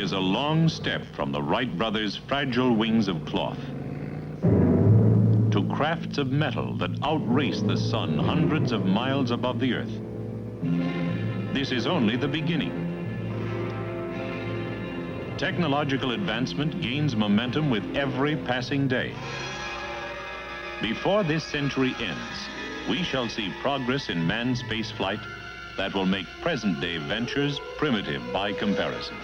is a long step from the Wright brothers' fragile wings of cloth to crafts of metal that outrace the sun hundreds of miles above the Earth. This is only the beginning. Technological advancement gains momentum with every passing day. Before this century ends, we shall see progress in manned spaceflight that will make present-day ventures primitive by comparison.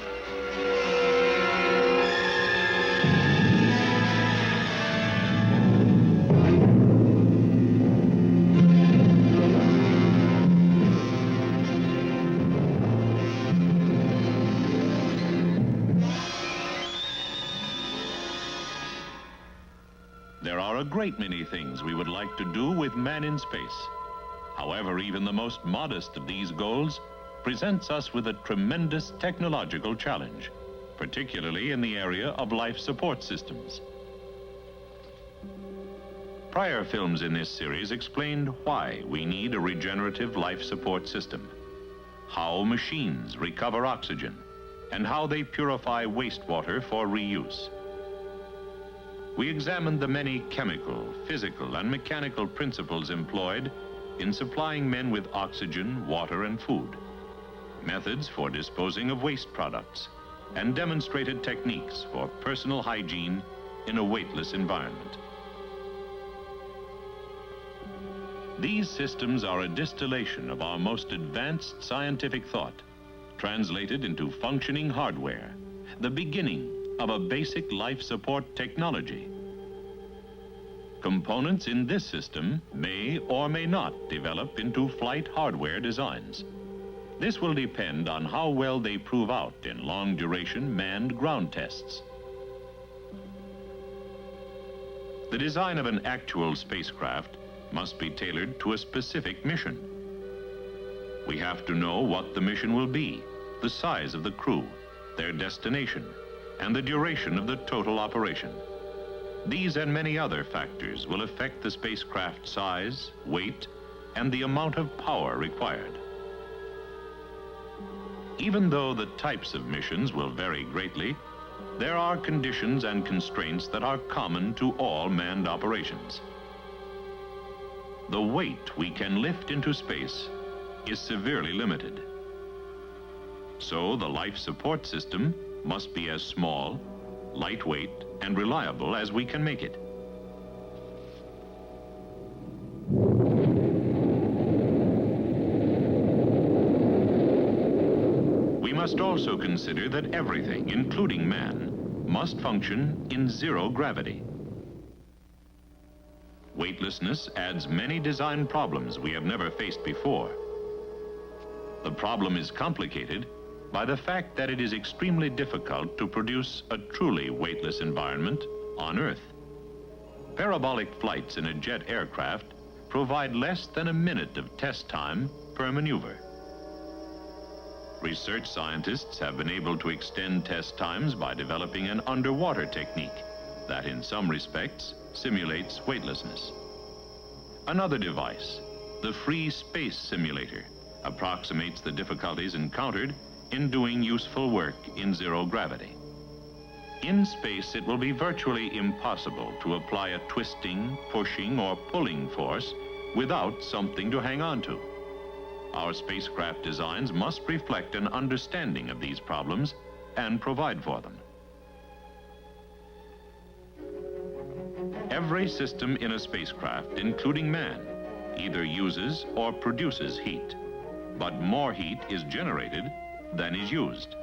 There are a great many things we would like to do with man in space. However, even the most modest of these goals presents us with a tremendous technological challenge, particularly in the area of life support systems. Prior films in this series explained why we need a regenerative life support system, how machines recover oxygen, and how they purify wastewater for reuse. We examined the many chemical, physical, and mechanical principles employed in supplying men with oxygen, water, and food, methods for disposing of waste products, and demonstrated techniques for personal hygiene in a weightless environment. These systems are a distillation of our most advanced scientific thought, translated into functioning hardware, the beginning of a basic life support technology. Components in this system may or may not develop into flight hardware designs. This will depend on how well they prove out in long-duration manned ground tests. The design of an actual spacecraft must be tailored to a specific mission. We have to know what the mission will be, the size of the crew, their destination, and the duration of the total operation. These and many other factors will affect the spacecraft size, weight, and the amount of power required. Even though the types of missions will vary greatly, there are conditions and constraints that are common to all manned operations. The weight we can lift into space is severely limited. So the life support system must be as small, lightweight, and reliable as we can make it. We must also consider that everything, including man, must function in zero gravity. Weightlessness adds many design problems we have never faced before. The problem is complicated by the fact that it is extremely difficult to produce a truly weightless environment on Earth. Parabolic flights in a jet aircraft provide less than a minute of test time per maneuver. Research scientists have been able to extend test times by developing an underwater technique that, in some respects, simulates weightlessness. Another device, the free space simulator, approximates the difficulties encountered in doing useful work in zero gravity. In space, it will be virtually impossible to apply a twisting, pushing, or pulling force without something to hang on to. Our spacecraft designs must reflect an understanding of these problems and provide for them. Every system in a spacecraft, including man, either uses or produces heat, but more heat is generated than is used.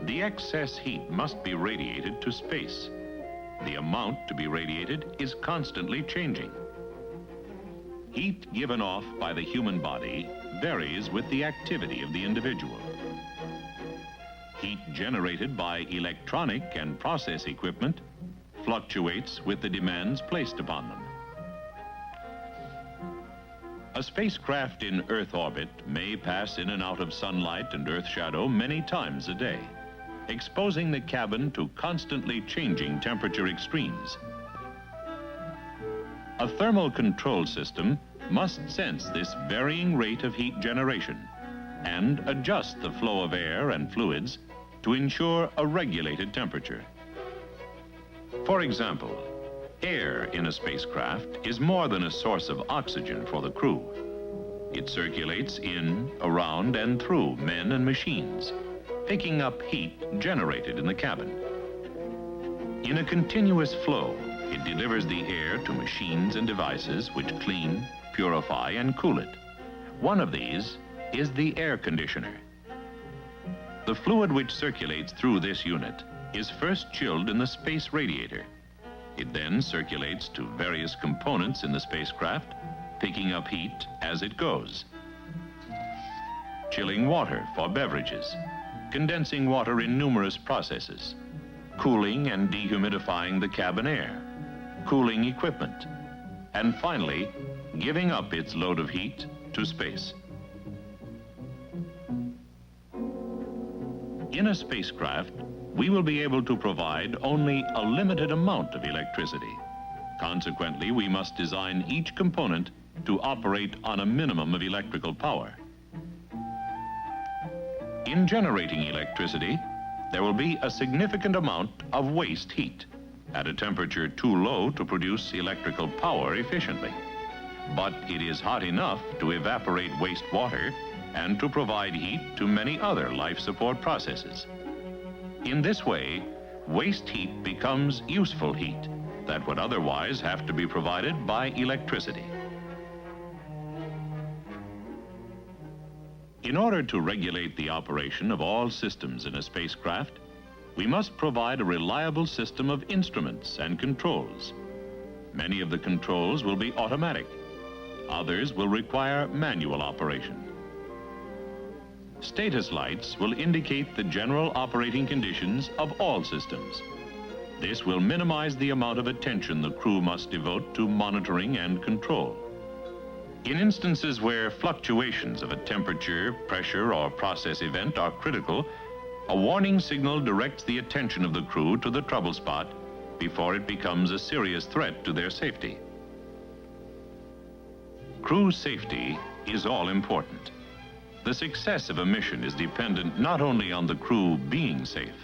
The excess heat must be radiated to space. The amount to be radiated is constantly changing. Heat given off by the human body varies with the activity of the individual. Heat generated by electronic and process equipment fluctuates with the demands placed upon them. A spacecraft in Earth orbit may pass in and out of sunlight and Earth shadow many times a day, exposing the cabin to constantly changing temperature extremes. A thermal control system must sense this varying rate of heat generation and adjust the flow of air and fluids to ensure a regulated temperature. For example, air in a spacecraft is more than a source of oxygen for the crew. It circulates in, around, and through men and machines, picking up heat generated in the cabin. In a continuous flow, it delivers the air to machines and devices which clean, purify, and cool it. One of these is the air conditioner. The fluid which circulates through this unit is first chilled in the space radiator. It then circulates to various components in the spacecraft, picking up heat as it goes. Chilling water for beverages, condensing water in numerous processes, cooling and dehumidifying the cabin air, cooling equipment, and finally, giving up its load of heat to space. In a spacecraft, we will be able to provide only a limited amount of electricity. Consequently, we must design each component to operate on a minimum of electrical power. In generating electricity, there will be a significant amount of waste heat at a temperature too low to produce electrical power efficiently. But it is hot enough to evaporate wastewater and to provide heat to many other life support processes. In this way, waste heat becomes useful heat that would otherwise have to be provided by electricity. In order to regulate the operation of all systems in a spacecraft, we must provide a reliable system of instruments and controls. Many of the controls will be automatic. Others will require manual operation. Status lights will indicate the general operating conditions of all systems. This will minimize the amount of attention the crew must devote to monitoring and control. In instances where fluctuations of a temperature, pressure, or process event are critical, a warning signal directs the attention of the crew to the trouble spot before it becomes a serious threat to their safety. Crew safety is all important. The success of a mission is dependent not only on the crew being safe,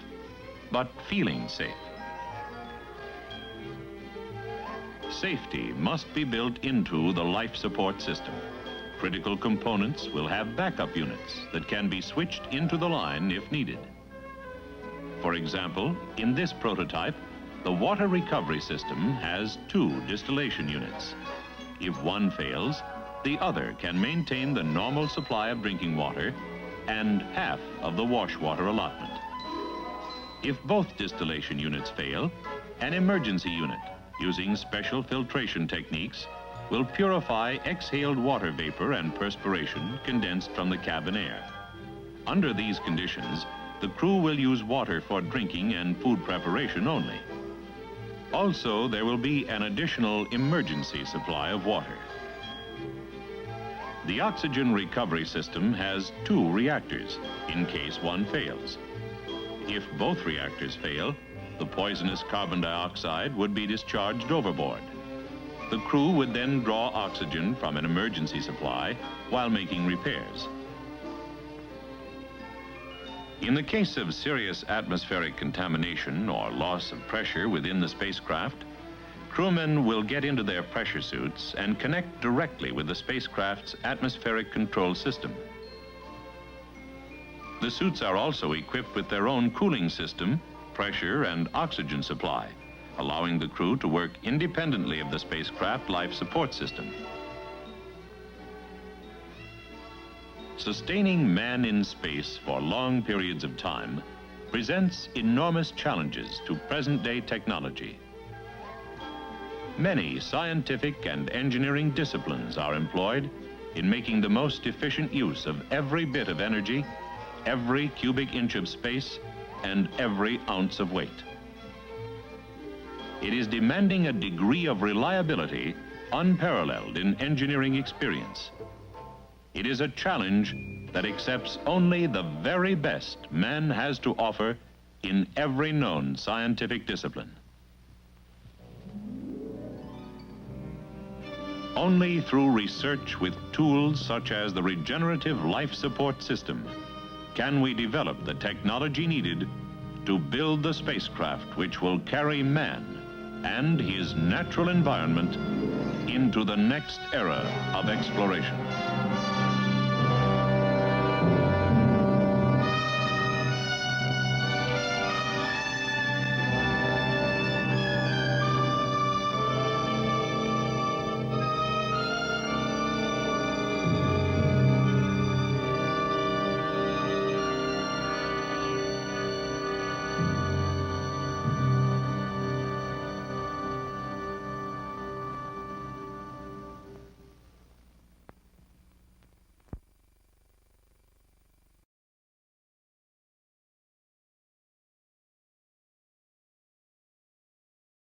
but feeling safe. Safety must be built into the life support system. Critical components will have backup units that can be switched into the line if needed. For example, in this prototype, the water recovery system has 2 distillation units. If one fails, the other can maintain the normal supply of drinking water and half of the wash water allotment. If both distillation units fail, an emergency unit using special filtration techniques will purify exhaled water vapor and perspiration condensed from the cabin air. Under these conditions, the crew will use water for drinking and food preparation only. Also, there will be an additional emergency supply of water. The oxygen recovery system has 2 reactors in case one fails. If both reactors fail, the poisonous carbon dioxide would be discharged overboard. The crew would then draw oxygen from an emergency supply while making repairs. In the case of serious atmospheric contamination or loss of pressure within the spacecraft, crewmen will get into their pressure suits and connect directly with the spacecraft's atmospheric control system. The suits are also equipped with their own cooling system, pressure, and oxygen supply, allowing the crew to work independently of the spacecraft life support system. Sustaining man in space for long periods of time presents enormous challenges to present-day technology. Many scientific and engineering disciplines are employed in making the most efficient use of every bit of energy, every cubic inch of space, and every ounce of weight. It is demanding a degree of reliability unparalleled in engineering experience. It is a challenge that accepts only the very best man has to offer in every known scientific discipline. Only through research with tools such as the regenerative life support system can we develop the technology needed to build the spacecraft which will carry man and his natural environment into the next era of exploration.